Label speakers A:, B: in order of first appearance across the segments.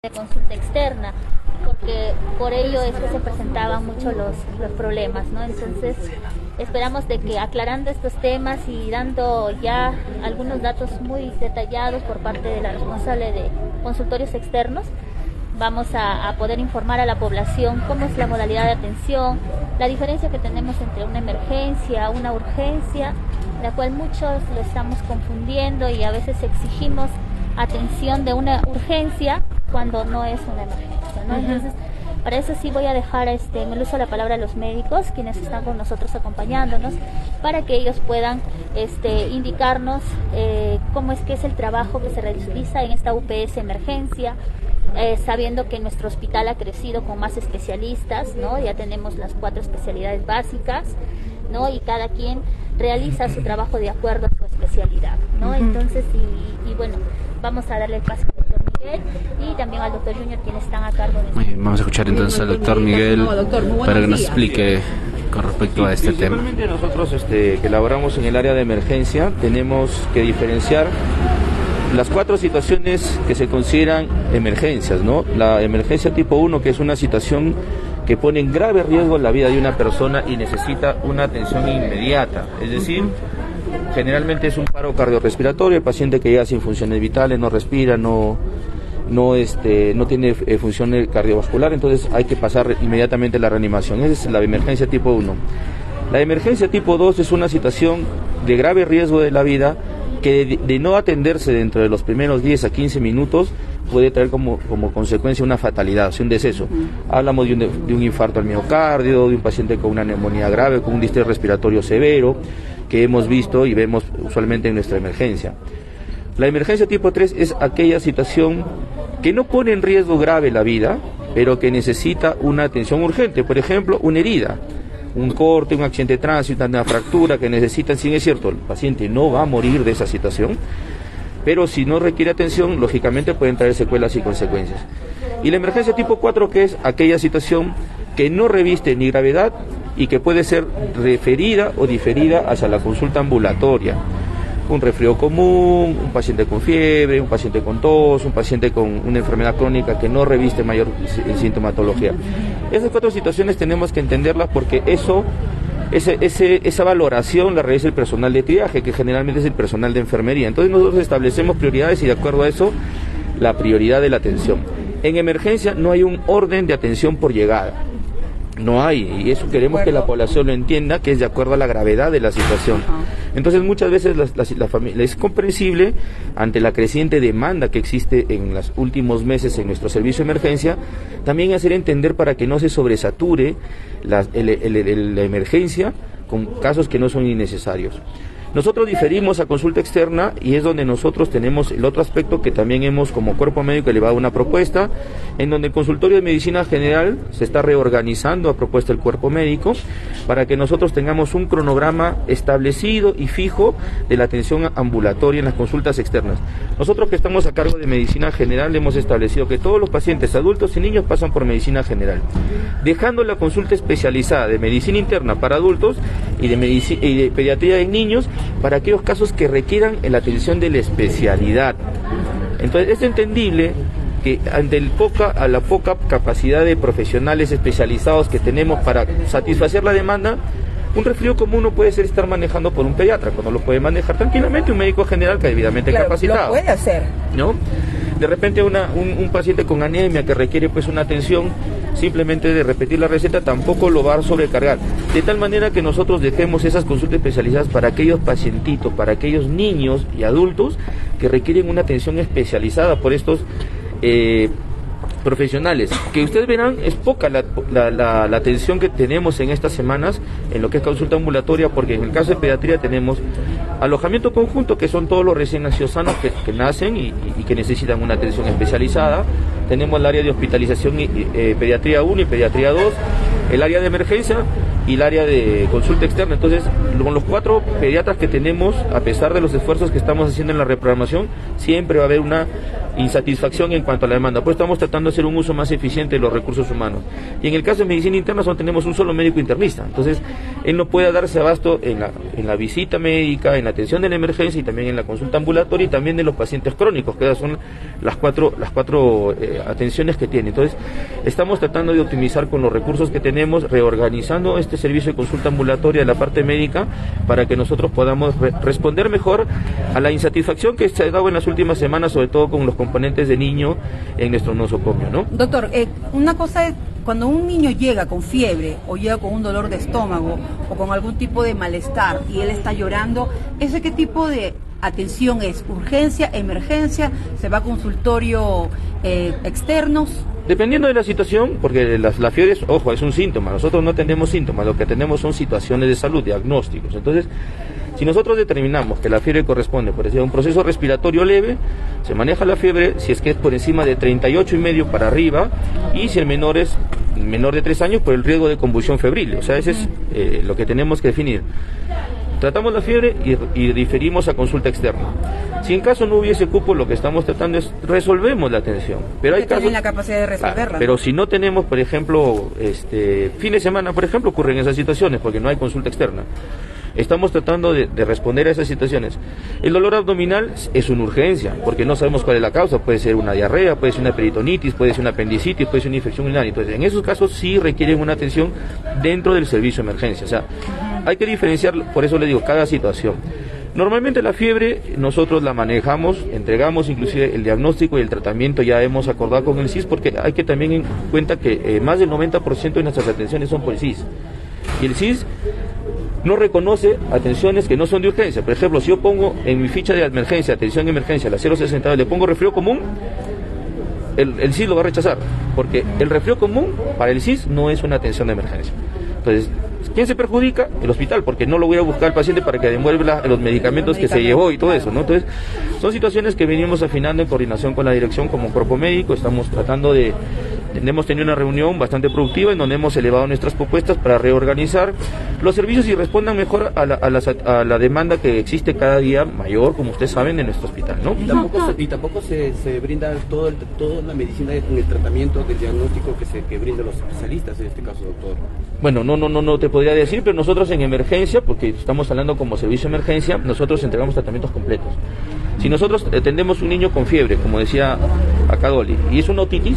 A: de consulta externa, porque por ello es que se presentaban mucho los problemas, ¿no? Entonces esperamos de que aclarando estos temas y dando ya algunos datos muy detallados por parte de la responsable de consultorios externos, vamos a poder informar a la población cómo es la modalidad de atención, la diferencia que tenemos entre una emergencia, una urgencia, la cual muchos lo estamos confundiendo y a veces exigimos atención de una urgencia cuando no es una emergencia, ¿no? Entonces, para eso sí voy a dejar en el uso de la palabra a los médicos, quienes están con nosotros acompañándonos, para que ellos puedan indicarnos cómo es que es el trabajo que se realiza en esta UPS emergencia, sabiendo que nuestro hospital ha crecido con más especialistas, ¿no? Ya tenemos las 4 especialidades básicas, ¿no? Y cada quien realiza su trabajo de acuerdo a su especialidad, ¿no? Entonces, y bueno, vamos a darle el paso al doctor Miguel y también al doctor Junior, quienes están a cargo de esto.
B: Vamos a escuchar entonces al doctor Miguel para que nos explique con respecto a este tema.
C: Principalmente nosotros que elaboramos en el área de emergencia tenemos que diferenciar las 4 situaciones que se consideran emergencias, ¿no? La emergencia tipo 1, que es una situación que pone en grave riesgo la vida de una persona y necesita una atención inmediata, es decir, generalmente es un paro cardiorrespiratorio, el paciente que llega sin funciones vitales, no respira, no tiene función cardiovascular, entonces hay que pasar inmediatamente la reanimación. Esa es la emergencia tipo 1. La emergencia tipo 2 es una situación de grave riesgo de la vida que de no atenderse dentro de los primeros 10 a 15 minutos puede traer como consecuencia una fatalidad, o sea, un deceso. Hablamos de un infarto al miocardio, de un paciente con una neumonía grave, con un distrés respiratorio severo, que hemos visto y vemos usualmente en nuestra emergencia. La emergencia tipo 3 es aquella situación que no pone en riesgo grave la vida, pero que necesita una atención urgente, por ejemplo, una herida, un corte, un accidente de tránsito, una fractura que necesitan, si es cierto, el paciente no va a morir de esa situación, pero si no requiere atención, lógicamente pueden traer secuelas y consecuencias. Y la emergencia tipo 4, que es aquella situación que no reviste ni gravedad y que puede ser referida o diferida hacia la consulta ambulatoria. Un resfrío común, un paciente con fiebre, un paciente con tos, un paciente con una enfermedad crónica que no reviste mayor sintomatología. Esas 4 situaciones tenemos que entenderlas porque esa valoración la realiza el personal de triaje, que generalmente es el personal de enfermería. Entonces nosotros establecemos prioridades y de acuerdo a eso, la prioridad de la atención. En emergencia no hay un orden de atención por llegada. No hay, y eso queremos que la población lo entienda, que es de acuerdo a la gravedad de la situación. Entonces muchas veces la familia es comprensible ante la creciente demanda que existe en los últimos meses en nuestro servicio de emergencia, también hacer entender para que no se sobresature la emergencia con casos que no son innecesarios. Nosotros diferimos a consulta externa y es donde nosotros tenemos el otro aspecto que también hemos como cuerpo médico elevado una propuesta, en donde el consultorio de medicina general se está reorganizando a propuesta del cuerpo médico para que nosotros tengamos un cronograma establecido y fijo de la atención ambulatoria en las consultas externas. Nosotros que estamos a cargo de medicina general hemos establecido que todos los pacientes adultos y niños pasan por medicina general, dejando la consulta especializada de medicina interna para adultos y de pediatría en niños para aquellos casos que requieran la atención de la especialidad. Entonces es entendible que ante la poca capacidad de profesionales especializados que tenemos para satisfacer la demanda, un resfrío común no puede ser estar manejando por un pediatra, cuando lo puede manejar tranquilamente un médico general que es debidamente capacitado.
D: Lo puede hacer,
C: ¿no? De repente un paciente con anemia que requiere pues una atención, simplemente de repetir la receta tampoco lo va a sobrecargar, de tal manera que nosotros dejemos esas consultas especializadas para aquellos pacientitos, para aquellos niños y adultos que requieren una atención especializada por estos profesionales, que ustedes verán es poca la atención que tenemos en estas semanas en lo que es consulta ambulatoria, porque en el caso de pediatría tenemos alojamiento conjunto, que son todos los recién nacidos sanos que nacen y que necesitan una atención especializada. Tenemos el área de hospitalización, pediatría 1 y pediatría 2, el área de emergencia, y el área de consulta externa. Entonces, con los 4 pediatras que tenemos, a pesar de los esfuerzos que estamos haciendo en la reprogramación, siempre va a haber una insatisfacción en cuanto a la demanda. Pues estamos tratando de hacer un uso más eficiente de los recursos humanos. Y en el caso de medicina interna solo tenemos un solo médico internista. Entonces, él no puede darse abasto en la visita médica, en la atención de la emergencia y también en la consulta ambulatoria y también de los pacientes crónicos, que son las cuatro atenciones que tiene. Entonces, estamos tratando de optimizar con los recursos que tenemos, reorganizando este servicio de consulta ambulatoria de la parte médica para que nosotros podamos responder mejor a la insatisfacción que se ha dado en las últimas semanas, sobre todo con los componentes de niño en nuestro nosocomio, ¿no?
D: Doctor, una cosa es cuando un niño llega con fiebre o llega con un dolor de estómago o con algún tipo de malestar y él está llorando, ¿ese qué tipo de atención es? ¿Urgencia, emergencia? ¿Se va a consultorio externos?
C: Dependiendo de la situación, porque la fiebre es un síntoma, nosotros no tenemos síntomas, lo que tenemos son situaciones de salud, diagnósticos. Entonces, si nosotros determinamos que la fiebre corresponde, por decir, a un proceso respiratorio leve, se maneja la fiebre si es que es por encima de 38,5 para arriba, y si el menor es menor de 3 años, por el riesgo de convulsión febril. O sea, ese es lo que tenemos que definir. Tratamos la fiebre y diferimos a consulta externa. Si en caso no hubiese cupo, lo que estamos tratando es resolvemos la atención. Pero hay casos,
D: la capacidad de resolverla.
C: Pero si no tenemos, por ejemplo, fin de semana, por ejemplo, ocurren esas situaciones porque no hay consulta externa. Estamos tratando de responder a esas situaciones. El dolor abdominal es una urgencia, porque no sabemos cuál es la causa. Puede ser una diarrea, puede ser una peritonitis, puede ser una apendicitis, puede ser una infección urinaria. Entonces, en esos casos sí requieren una atención dentro del servicio de emergencia. O sea, hay que diferenciar, por eso le digo, cada situación. Normalmente la fiebre nosotros la manejamos, entregamos inclusive el diagnóstico y el tratamiento, ya hemos acordado con el CIS, porque hay que también en cuenta que más del 90% de nuestras atenciones son por el CIS. Y el CIS no reconoce atenciones que no son de urgencia. Por ejemplo, si yo pongo en mi ficha de emergencia, atención de emergencia, la 060, le pongo resfriado común, el CIS lo va a rechazar, porque el resfriado común para el CIS no es una atención de emergencia. Entonces, ¿quién se perjudica? El hospital, porque no lo voy a buscar al paciente para que devuelva los medicamentos que se llevó y todo eso, ¿no? Entonces, son situaciones que venimos afinando en coordinación con la dirección como cuerpo médico. Estamos tratando hemos tenido una reunión bastante productiva en donde hemos elevado nuestras propuestas para reorganizar los servicios y respondan mejor a la demanda que existe cada día mayor, como ustedes saben, en nuestro hospital, ¿no?
E: Y tampoco se brinda toda la medicina en el tratamiento del diagnóstico que brindan los especialistas, en este caso, doctor.
C: Bueno, no te podría decir, pero nosotros en emergencia, porque estamos hablando como servicio de emergencia, nosotros entregamos tratamientos completos. Si nosotros atendemos un niño con fiebre, como decía acá Dolly, y es una otitis,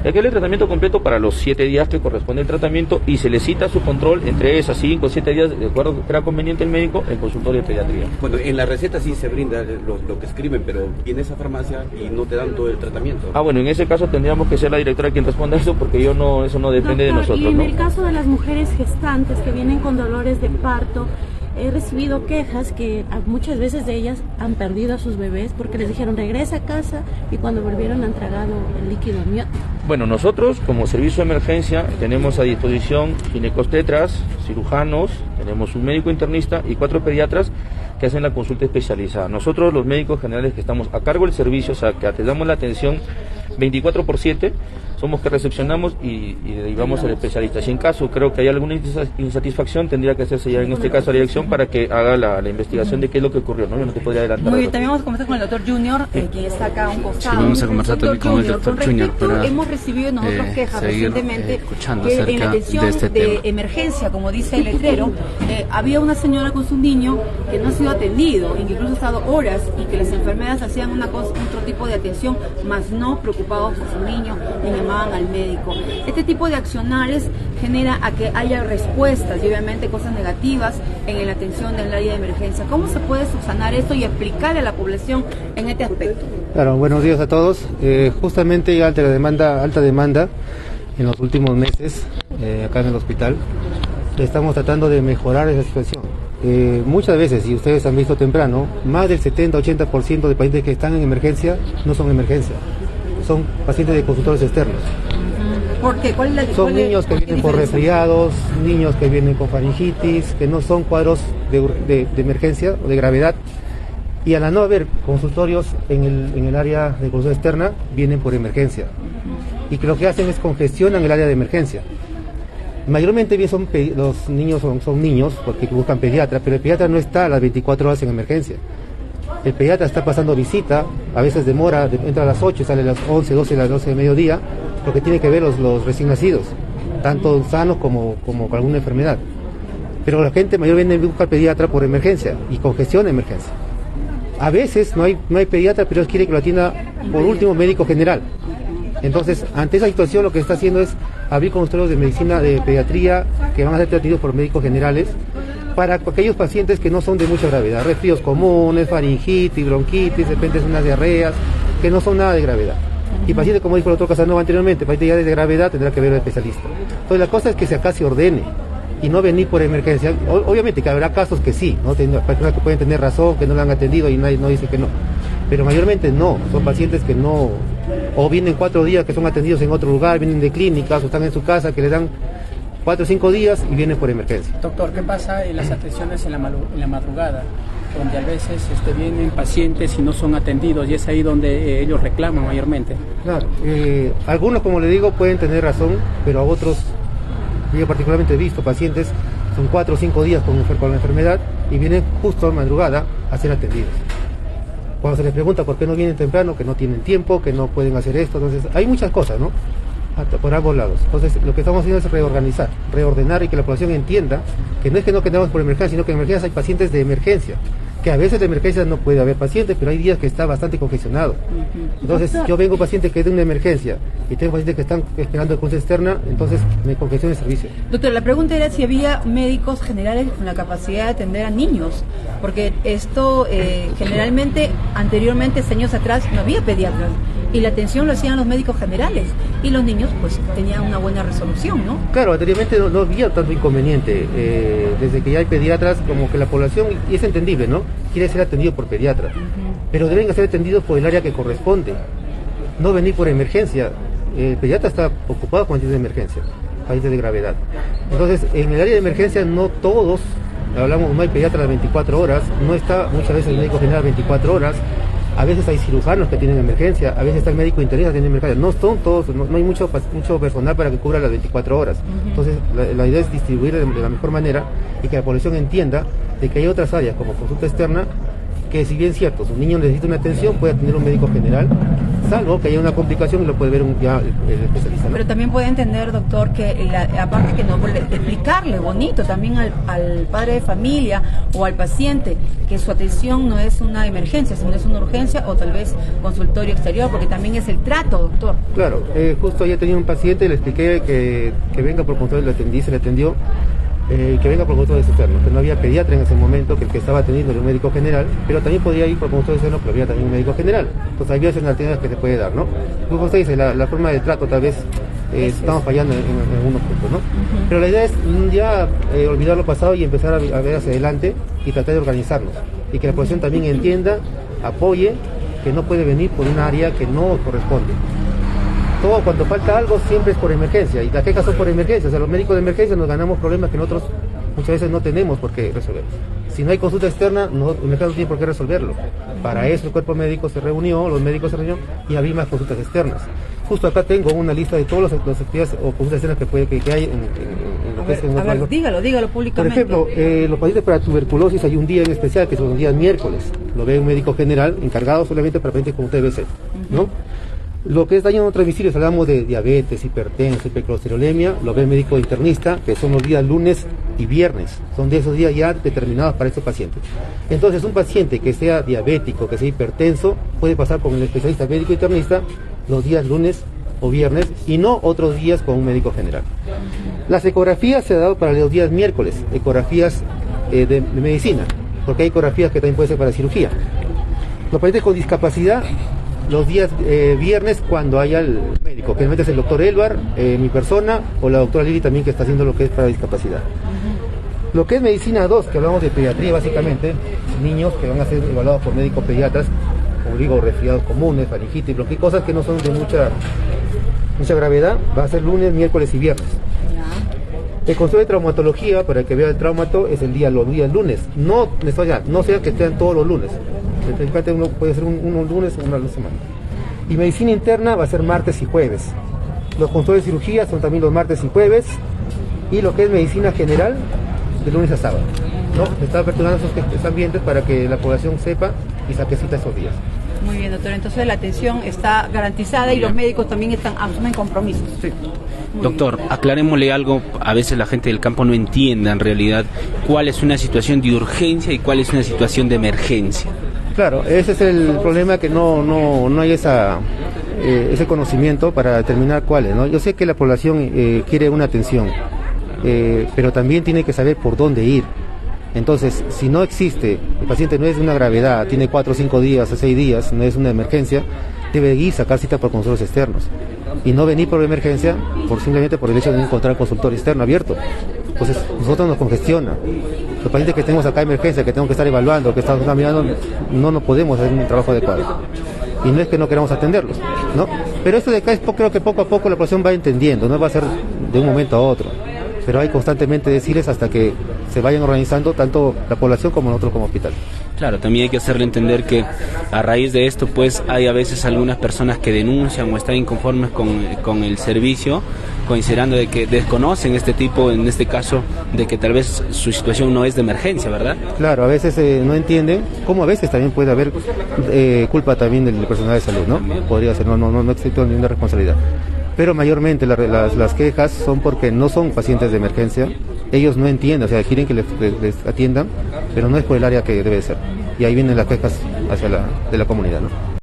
C: hay que darle tratamiento completo para los 7 días que corresponde el tratamiento y se le cita su control entre esas 5 o 7 días, de acuerdo que era conveniente el médico, en consultorio de pediatría.
E: Bueno, en la receta sí se brinda lo que escriben, pero viene esa farmacia y no te dan todo el tratamiento.
C: Bueno, en ese caso tendríamos que ser la directora quien responda a eso, porque eso no depende, doctor, de nosotros.
F: Y en el caso de las mujeres gestantes que vienen con dolores de parto, he recibido quejas que muchas veces de ellas han perdido a sus bebés porque les dijeron regresa a casa y cuando volvieron han tragado el líquido amniótico.
C: Bueno, nosotros como servicio de emergencia tenemos a disposición ginecobstetras, cirujanos, tenemos un médico internista y 4 pediatras que hacen la consulta especializada. Nosotros los médicos generales que estamos a cargo del servicio, o sea que atendamos la atención 24/7, somos que recepcionamos y derivamos al especialista. Si en caso creo que hay alguna insatisfacción, tendría que hacerse ya en este caso a la dirección para que haga la investigación de qué es lo que ocurrió, ¿no? Yo no te podría adelantar.
D: Muy bien, también vamos a conversar con el doctor Junior, quien está acá a un costado.
B: Sí, vamos a conversar también con el doctor Junior para
D: hemos recibido nosotros quejas recientemente
B: escuchando
D: que
B: acerca
D: en la atención
B: de este tema.
D: Emergencia, como dice el letrero, había una señora con su niño que no ha sido atendido y que incluso ha estado horas y que las enfermeras hacían otro tipo de atención, más no preocupados por su niño ni llamaban al médico. Este tipo de accionares genera a que haya respuestas y obviamente cosas negativas en la atención del área de emergencia. ¿Cómo se puede subsanar esto y explicarle a la población en este aspecto?
G: Claro, buenos días a todos. Justamente hay alta demanda en los últimos meses acá en el hospital. Estamos tratando de mejorar esa situación. Muchas veces, si ustedes han visto temprano, más del 70-80% de pacientes que están en emergencia no son emergencia, son pacientes de consultorios externos.
D: ¿Por qué?
G: Son niños que vienen por resfriados, niños que vienen con faringitis, que no son cuadros de emergencia o de gravedad, y al no haber consultorios en el área de consulta externa, vienen por emergencia, y que lo que hacen es congestionan el área de emergencia. Mayormente bien los niños son niños porque buscan pediatra, pero el pediatra no está a las 24 horas en emergencia. El pediatra está pasando visita, a veces demora, entra a las 8, sale a las 11, 12, a las 12 de mediodía, porque tiene que ver los recién nacidos, tanto sanos como con alguna enfermedad. Pero la gente mayormente busca al pediatra por emergencia y congestión de emergencia. A veces no hay pediatra, pero quiere que lo atienda por último médico general. Entonces, ante esa situación lo que está haciendo es abrir consultorios de medicina de pediatría que van a ser atendidos por médicos generales para aquellos pacientes que no son de mucha gravedad, resfríos comunes, faringitis, bronquitis, de repente unas diarreas, que no son nada de gravedad. Y pacientes, como dijo el doctor Casanova anteriormente, pacientes ya de gravedad tendrá que ver al especialista. Entonces la cosa es que acá se ordene y no venir por emergencia. Obviamente que habrá casos que sí, ¿no? Personas que pueden tener razón, que no lo han atendido y nadie no dice que no. Pero mayormente no, son pacientes que no, o vienen 4 días que son atendidos en otro lugar, vienen de clínicas o están en su casa que le dan 4 o 5 días y vienen por emergencia.
H: Doctor, ¿qué pasa en las atenciones en la madrugada? Donde a veces vienen pacientes y no son atendidos y es ahí donde ellos reclaman mayormente.
G: Claro, algunos, como le digo, pueden tener razón, pero a otros, yo particularmente he visto pacientes, son 4 o 5 días con la enfermedad y vienen justo a madrugada a ser atendidos. Cuando se les pregunta por qué no vienen temprano, que no tienen tiempo, que no pueden hacer esto, entonces hay muchas cosas, ¿no? Por ambos lados. Entonces lo que estamos haciendo es reordenar y que la población entienda que no es que no quedamos por emergencia, sino que en emergencias hay pacientes de emergencia, que a veces de emergencia no puede haber pacientes, pero hay días que está bastante congestionado. Entonces yo vengo paciente que es de una emergencia y tengo pacientes que están esperando consulta externa, entonces me congestión de servicio.
D: Doctor, la pregunta era si había médicos generales con la capacidad de atender a niños, porque esto generalmente, anteriormente, años atrás, no había pediatras y la atención lo hacían los médicos generales y los niños pues tenían una buena resolución, ¿no?
G: Claro, anteriormente no había tanto inconveniente, desde que ya hay pediatras, como que la población, y es entendible, ¿no?, quiere ser atendido por pediatras, pero deben ser atendidos por el área que corresponde, no venir por emergencia. El pediatra está ocupado con pacientes de emergencia, pacientes de gravedad. Entonces, en el área de emergencia no todos, no hay pediatra las 24 horas, no está muchas veces el médico general 24 horas, a veces hay cirujanos que tienen emergencia, a veces está el médico internista que tiene emergencia, no son todos, no hay mucho personal para que cubra las 24 horas. Entonces la idea es distribuir de la mejor manera y que la población entienda de que hay otras áreas como consulta externa que, si bien es cierto, su niño necesita una atención, puede atender un médico general, salvo que haya una complicación y lo puede ver el especialista, ¿no?
D: Pero también puede entender, doctor, que aparte que no explicarle bonito también al padre de familia o al paciente que su atención no es una emergencia, sino es una urgencia o tal vez consultorio exterior, porque también es el trato, doctor.
G: Claro, justo ayer tenía un paciente, le expliqué que venga por control, se le atendió. Que venga por consultorio externo, que no había pediatra en ese momento, que el que estaba atendiendo era un médico general, pero también podía ir por consultorio externo, pero había también un médico general. Entonces había esas alternativas que se puede dar, ¿no? Como usted dice, la forma de trato tal vez estamos fallando en algunos puntos, ¿no? Pero la idea es ya olvidar lo pasado y empezar a ver hacia adelante y tratar de organizarnos. Y que la población también entienda, apoye, que no puede venir por un área que no corresponde. Todo, cuando falta algo, siempre es por emergencia, y las quejas son por emergencia. O sea, los médicos de emergencia nos ganamos problemas que nosotros muchas veces no tenemos por qué resolver. Si no hay consulta externa, el mercado no tiene por qué resolverlo. Para eso el cuerpo médico se reunió, los médicos se reunieron y había más consultas externas. Justo acá tengo una lista de todas las actividades o consultas externas que hay en lo que es en
D: a ver, dígalo públicamente.
G: Por ejemplo, los pacientes para tuberculosis hay un día en especial que son los días miércoles. Lo ve un médico general encargado solamente para pacientes con TBC, ¿no? Lo que es daño no transmisible, hablamos de diabetes, hipertensión, hipercolesterolemia, lo ve el médico internista, que son los días lunes y viernes, son de esos días ya determinados para estos pacientes. Entonces, un paciente que sea diabético, que sea hipertenso, puede pasar con el especialista médico internista los días lunes o viernes y no otros días con un médico general. Las ecografías se han dado para los días miércoles, ecografías de medicina, porque hay ecografías que también pueden ser para cirugía. Los pacientes con discapacidad, los días viernes cuando haya el médico, que generalmente es el doctor Elbar, mi persona, o la doctora Lili también, que está haciendo lo que es para discapacidad. Lo que es medicina 2, que hablamos de pediatría básicamente, niños que van a ser evaluados por médicos pediatras, como digo, resfriados comunes, faringitis, bronquitis, cosas que no son de mucha gravedad, va a ser lunes, miércoles y viernes. El consultorio de traumatología, para que vea el traumato, es los días lunes, no sea que estén todos los lunes. Uno puede ser un lunes o una semana. Y medicina interna va a ser martes y jueves. Los consultorios de cirugía son también los martes y jueves. y lo que es medicina general de lunes a sábado, ¿no? Se está aperturando esos ambientes para que la población sepa y saque cita esos días.
D: Muy bien, doctor. Entonces la atención está garantizada y los médicos también asumen compromisos.
G: Sí.
B: Doctor, aclarémosle algo, a veces la gente del campo no entiende en realidad cuál es una situación de urgencia y cuál es una situación de emergencia.
G: Claro, ese es el problema, que no hay ese conocimiento para determinar cuáles, ¿no? Yo sé que la población quiere una atención, pero también tiene que saber por dónde ir. Entonces, si no existe, el paciente no es de una gravedad, tiene 4 o 5 días o 6 días, no es una emergencia, debe ir, sacar cita por consultorios externos. Y no venir por emergencia simplemente por el hecho de no encontrar consultorio externo abierto. Entonces, nosotros nos congestiona. Los pacientes que tenemos acá en emergencia, que tenemos que estar evaluando, que estamos mirando, no podemos hacer un trabajo adecuado. Y no es que no queramos atenderlos, ¿no? Pero esto de acá creo que poco a poco la población va entendiendo, no va a ser de un momento a otro. Pero hay constantemente decirles hasta que se vayan organizando tanto la población como nosotros como hospital.
B: Claro, también hay que hacerle entender que a raíz de esto pues hay a veces algunas personas que denuncian o están inconformes con el servicio, considerando de que desconocen este tipo, en este caso, de que tal vez su situación no es de emergencia, ¿verdad?
G: Claro, a veces no entienden, como a veces también puede haber culpa también del personal de salud, ¿no? Podría ser, no existe ninguna responsabilidad. Pero mayormente las quejas son porque no son pacientes de emergencia, ellos no entienden, o sea, quieren que les atiendan, pero no es por el área que debe ser. Y ahí vienen las quejas de la comunidad, ¿no?